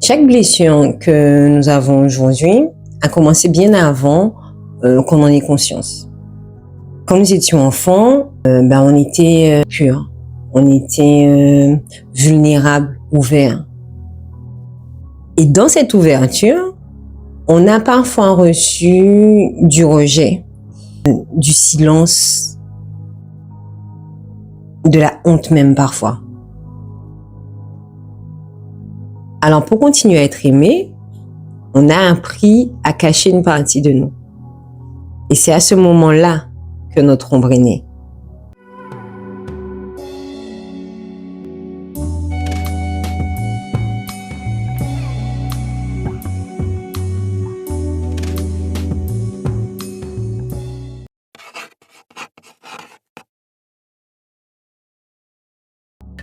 Chaque blessure que nous avons aujourd'hui a commencé bien avant qu'on en ait conscience. Quand nous étions enfants, on était purs, on était vulnérables, ouverts. Et dans cette ouverture, on a parfois reçu du rejet, du silence, de la honte même parfois. Alors pour continuer à être aimé, on a appris à cacher une partie de nous. Et c'est à ce moment-là que notre ombre est née.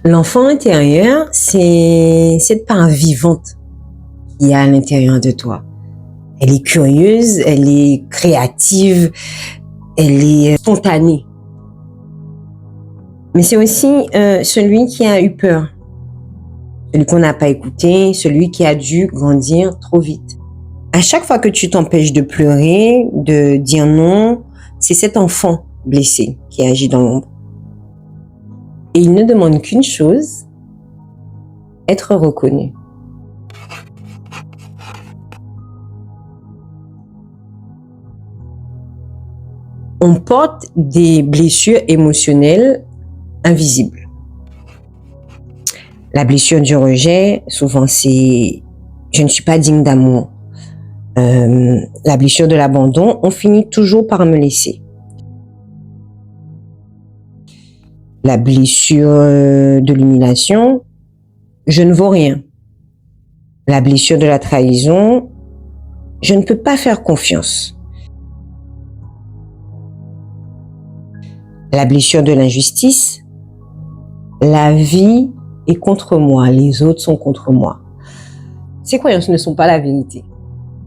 L'enfant intérieur, c'est cette part vivante qu'il y a à l'intérieur de toi. Elle est curieuse, elle est créative, elle est spontanée. Mais c'est aussi celui qui a eu peur, celui qu'on n'a pas écouté, celui qui a dû grandir trop vite. À chaque fois que tu t'empêches de pleurer, de dire non, c'est cet enfant blessé qui agit dans l'ombre. Et il ne demande qu'une chose, être reconnu. On porte des blessures émotionnelles invisibles. La blessure du rejet, souvent c'est « je ne suis pas digne d'amour ». La blessure de l'abandon, on finit toujours par me laisser. La blessure de l'humiliation, je ne vaux rien. La blessure de la trahison, je ne peux pas faire confiance. La blessure de l'injustice, la vie est contre moi, les autres sont contre moi. Ces croyances ne sont pas la vérité.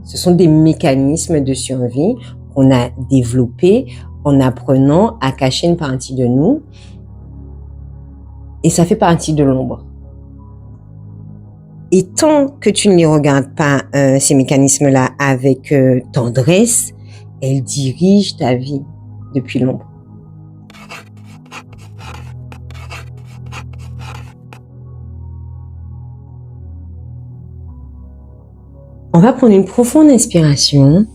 Ce sont des mécanismes de survie qu'on a développés en apprenant à cacher une partie de nous. Et ça fait partie de l'ombre. Et tant que tu ne les regardes pas, ces mécanismes-là, avec tendresse, elles dirigent ta vie depuis l'ombre. On va prendre une profonde inspiration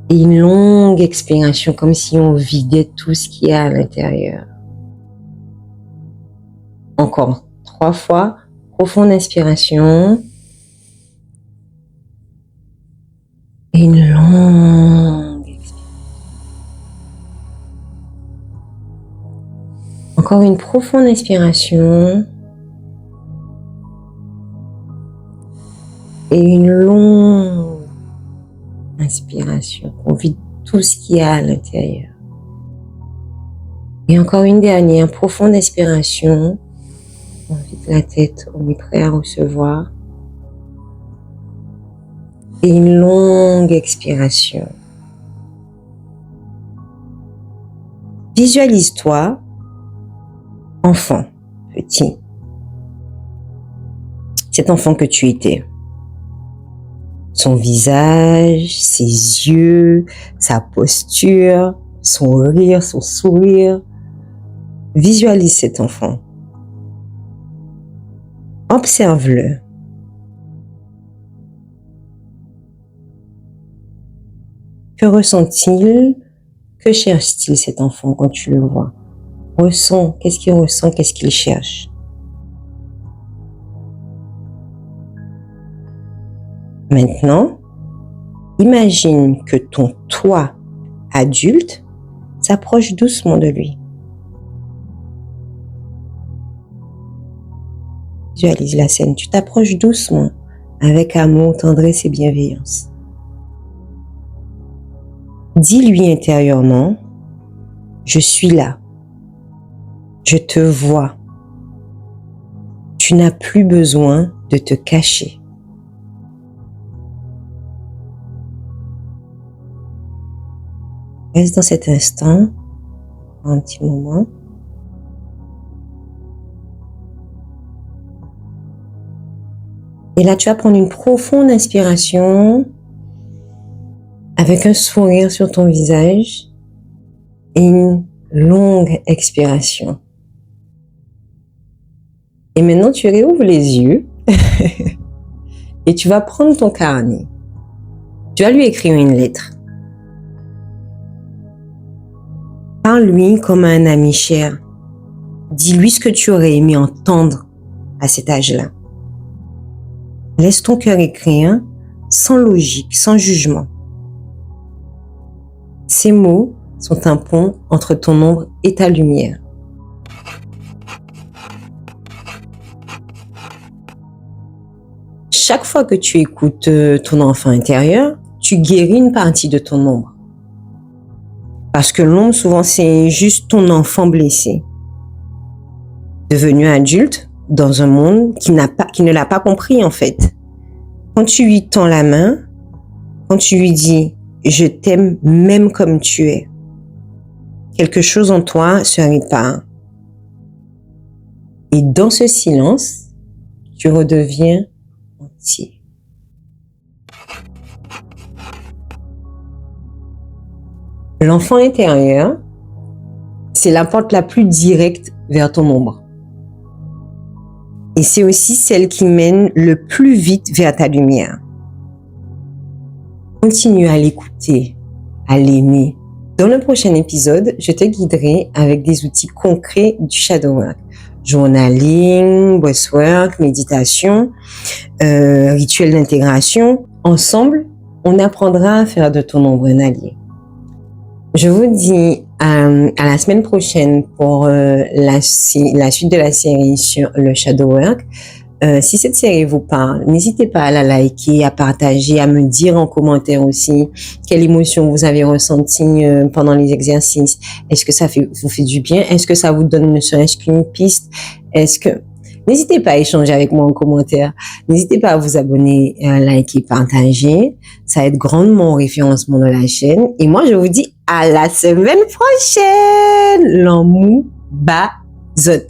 et une longue expiration, comme si on vidait tout ce qu'il y a à l'intérieur. Encore 3 fois, profonde inspiration et une longue expiration. Encore une profonde inspiration et une longue inspiration. On vide tout ce qu'il y a à l'intérieur. Et encore une dernière profonde inspiration. On vide la tête, on est prêt à recevoir. Et une longue expiration. Visualise-toi, enfant, petit. Cet enfant que tu étais. Son visage, ses yeux, sa posture, son rire, son sourire. Visualise cet enfant. Observe-le. Que ressent-il? Que cherche-t-il cet enfant quand tu le vois? Ressens, qu'est-ce qu'il ressent, qu'est-ce qu'il cherche? Maintenant, imagine que ton toi adulte s'approche doucement de lui. Visualise la scène, tu t'approches doucement avec amour, tendresse et bienveillance. Dis-lui intérieurement, je suis là, je te vois, tu n'as plus besoin de te cacher. Reste dans cet instant, un petit moment. Et là, tu vas prendre une profonde inspiration avec un sourire sur ton visage et une longue expiration. Et maintenant, tu réouvres les yeux et tu vas prendre ton carnet. Tu vas lui écrire une lettre. Parle-lui comme à un ami cher. Dis-lui ce que tu aurais aimé entendre à cet âge-là. Laisse ton cœur écrire sans logique, sans jugement. Ces mots sont un pont entre ton ombre et ta lumière. Chaque fois que tu écoutes ton enfant intérieur, tu guéris une partie de ton ombre. Parce que l'ombre, souvent, c'est juste ton enfant blessé. Devenu adulte dans un monde qui ne l'a pas compris, en fait. Quand tu lui tends la main, quand tu lui dis « je t'aime même comme tu es », quelque chose en toi se répare. Et dans ce silence, tu redeviens entier. L'enfant intérieur, c'est la porte la plus directe vers ton ombre. Et c'est aussi celle qui mène le plus vite vers ta lumière. Continue à l'écouter, à l'aimer. Dans le prochain épisode, je te guiderai avec des outils concrets du shadow work. Journaling, breathwork, méditation, rituel d'intégration. Ensemble, on apprendra à faire de ton ombre un allié. Je vous dis à la semaine prochaine pour la suite de la série sur le shadow work. Si cette série vous parle, n'hésitez pas à la liker, à partager, à me dire en commentaire aussi quelle émotion vous avez ressentie pendant les exercices. Est-ce que ça vous fait du bien? Est-ce que ça vous donne ne serait-ce qu'une piste? N'hésitez pas à échanger avec moi en commentaire. N'hésitez pas à vous abonner, à liker, partager. Ça aide grandement au référencement de la chaîne. Et moi, je vous dis à la semaine prochaine. L'amour bazote.